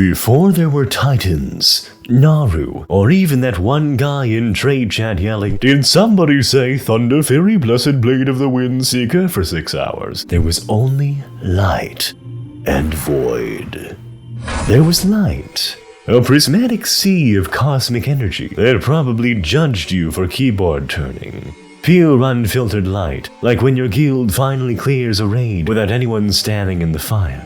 Before there were Titans, Naaru, or even that one guy in trade chat yelling, "Did somebody say Thunder Fury, Blessed Blade of the Wind Seeker?" for 6 hours, there was only light and void. There was light, a prismatic sea of cosmic energy that probably judged you for keyboard turning. Pure unfiltered light, like when your guild finally clears a raid without anyone standing in the fire.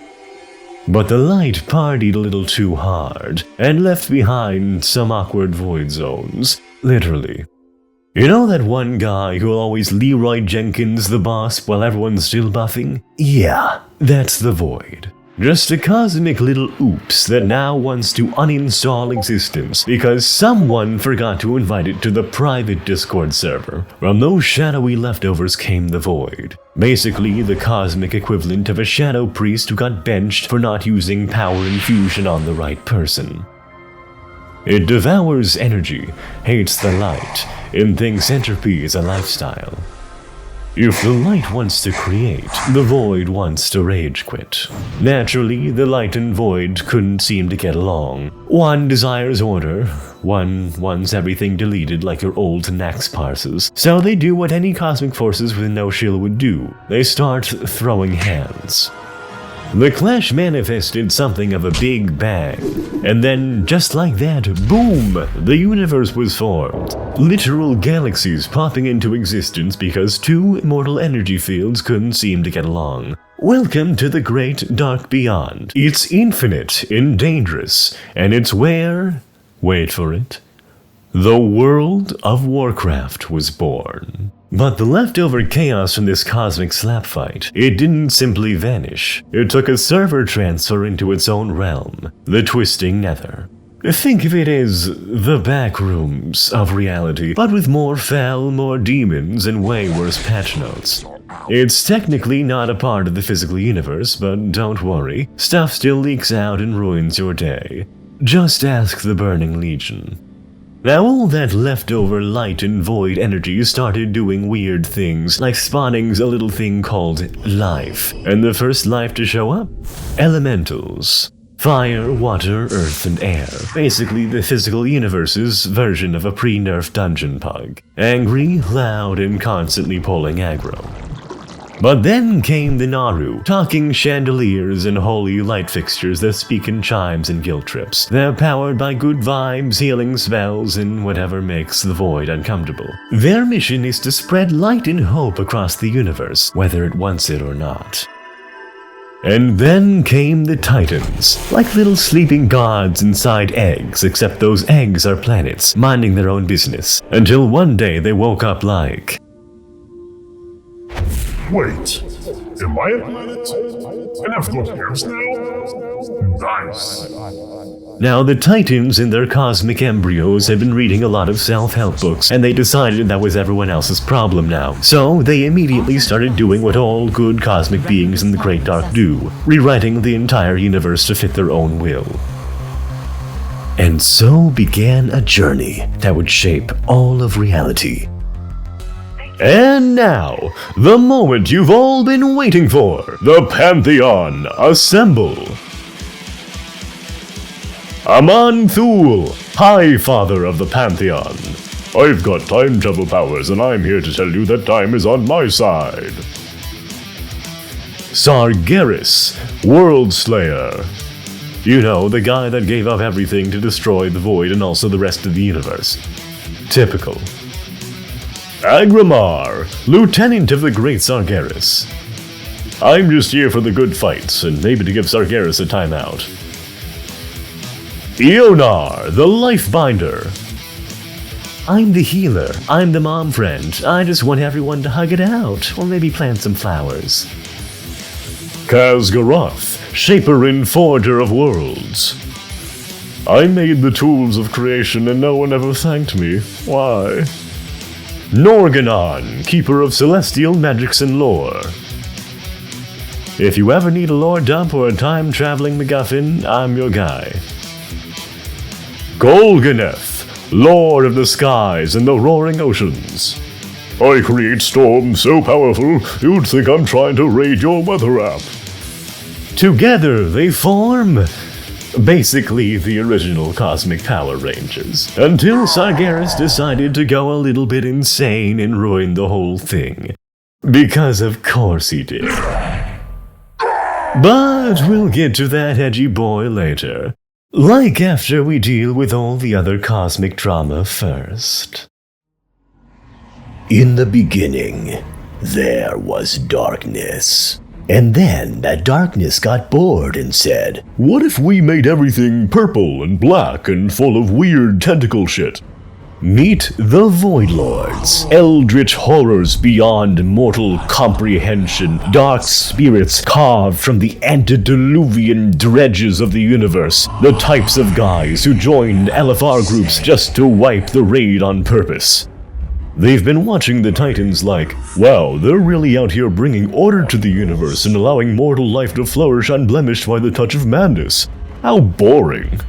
But the light partied a little too hard, and left behind some awkward void zones, literally. You know that one guy who'll always Leroy Jenkins the boss while everyone's still buffing? Yeah, that's the void. Just a cosmic little oops that now wants to uninstall existence because someone forgot to invite it to the private Discord server. From those shadowy leftovers came the void. Basically the cosmic equivalent of a shadow priest who got benched for not using power infusion on the right person. It devours energy, hates the light, and thinks entropy is a lifestyle. If the light wants to create, the void wants to rage quit. Naturally, the light and void couldn't seem to get along. One desires order, one wants everything deleted like your old Nax parses. So they do what any cosmic forces with no shield would do. They start throwing hands. The clash manifested something of a big bang, and then, just like that, boom, the universe was formed. Literal galaxies popping into existence because two immortal energy fields couldn't seem to get along. Welcome to the great dark beyond. It's infinite and dangerous, and it's where, wait for it, the World of Warcraft was born. But the leftover chaos from this cosmic slap fight, it didn't simply vanish. It took a server transfer into its own realm, the Twisting Nether. Think of it as the back rooms of reality, but with more fel, more demons, and way worse patch notes. It's technically not a part of the physical universe, but don't worry, stuff still leaks out and ruins your day. Just ask the Burning Legion. Now all that leftover light and void energy started doing weird things, like spawning a little thing called life. And the first life to show up? Elementals. Fire, water, earth, and air. Basically the physical universe's version of a pre-nerfed dungeon pug. Angry, loud, and constantly pulling aggro. But then came the Naaru, talking chandeliers and holy light fixtures that speak in chimes and guilt trips. They're powered by good vibes, healing spells, and whatever makes the void uncomfortable. Their mission is to spread light and hope across the universe, whether it wants it or not. And then came the Titans, like little sleeping gods inside eggs, except those eggs are planets, minding their own business, until one day they woke up like... Wait, am I a planet? And I've got hairs now? Nice. Now the Titans and their cosmic embryos had been reading a lot of self-help books, and they decided that was everyone else's problem now. So they immediately started doing what all good cosmic beings in the Great Dark do, rewriting the entire universe to fit their own will. And so began a journey that would shape all of reality. And now, the moment you've all been waiting for. The Pantheon, assemble. Aman Thul, High Father of the Pantheon. I've got time travel powers and I'm here to tell you that time is on my side. Sargeras, World Slayer. You know, the guy that gave up everything to destroy the Void and also the rest of the universe. Typical. Agramar, Lieutenant of the Great Sargeras. I'm just here for the good fights, and maybe to give Sargeras a timeout. Ionar, the Lifebinder. I'm the healer, I'm the mom friend, I just want everyone to hug it out, or maybe plant some flowers. Kazgaroth, Shaper and Forger of Worlds. I made the tools of creation and no one ever thanked me. Why? Norganon, Keeper of Celestial Magics and Lore. If you ever need a lore dump or a time-traveling MacGuffin, I'm your guy. Golganeth, Lord of the Skies and the Roaring Oceans. I create storms so powerful, you'd think I'm trying to raid your weather app. Together they form Basically the original Cosmic Power Rangers. Until Sargeras decided to go a little bit insane and ruin the whole thing. Because of course he did. But we'll get to that edgy boy later. Like after we deal with all the other cosmic drama first. In the beginning, there was darkness. And then that darkness got bored and said, "What if we made everything purple and black and full of weird tentacle shit?" Meet the Void Lords, eldritch horrors beyond mortal comprehension, dark spirits carved from the antediluvian dredges of the universe, the types of guys who joined LFR groups just to wipe the raid on purpose. They've been watching the Titans like, wow, they're really out here bringing order to the universe and allowing mortal life to flourish unblemished by the touch of madness. How boring.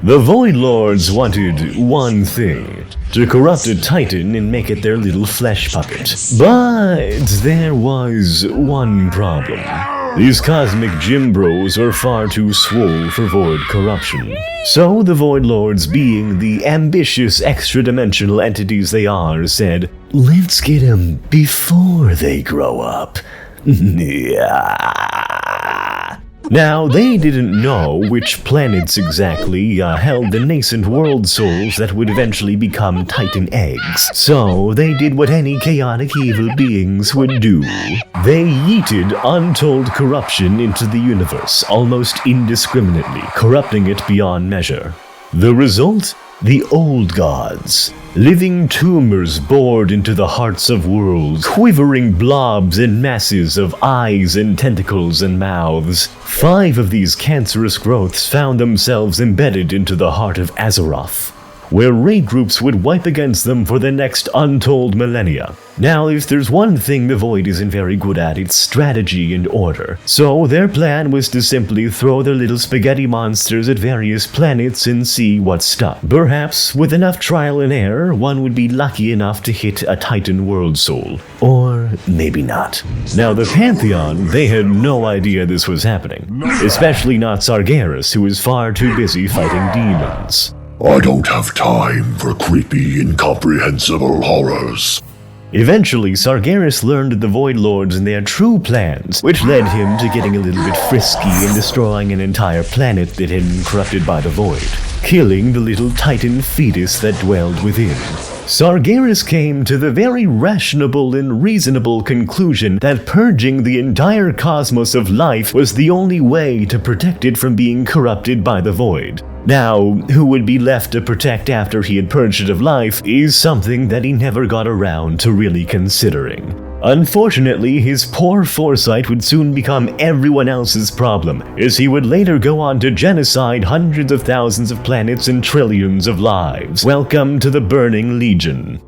The Void Lords wanted one thing, to corrupt a Titan and make it their little flesh puppet. But there was one problem. These cosmic gym bros are far too swole for void corruption. So the Void Lords, being the ambitious extra-dimensional entities they are, said, "Let's get them before they grow up." Now, they didn't know which planets exactly held the nascent world souls that would eventually become Titan eggs, so they did what any chaotic evil beings would do. They yeeted untold corruption into the universe, almost indiscriminately, corrupting it beyond measure. The result? The old gods. Living tumors bored into the hearts of worlds, quivering blobs and masses of eyes and tentacles and mouths. 5 of these cancerous growths found themselves embedded into the heart of Azeroth, where raid groups would wipe against them for the next untold millennia. Now, if there's one thing the Void isn't very good at, it's strategy and order. So their plan was to simply throw their little spaghetti monsters at various planets and see what stuck. Perhaps, with enough trial and error, one would be lucky enough to hit a Titan world soul. Or maybe not. Now, the Pantheon, they had no idea this was happening. Especially not Sargeras, who was far too busy fighting demons. I don't have time for creepy, incomprehensible horrors. Eventually, Sargeras learned of the Void Lords and their true plans, which led him to getting a little bit frisky and destroying an entire planet that had been corrupted by the Void, killing the little Titan fetus that dwelled within. Sargeras came to the very rational and reasonable conclusion that purging the entire cosmos of life was the only way to protect it from being corrupted by the Void. Now, who would be left to protect after he had purged it of life is something that he never got around to really considering. Unfortunately, his poor foresight would soon become everyone else's problem, as he would later go on to genocide hundreds of thousands of planets and trillions of lives. Welcome to the Burning Legion.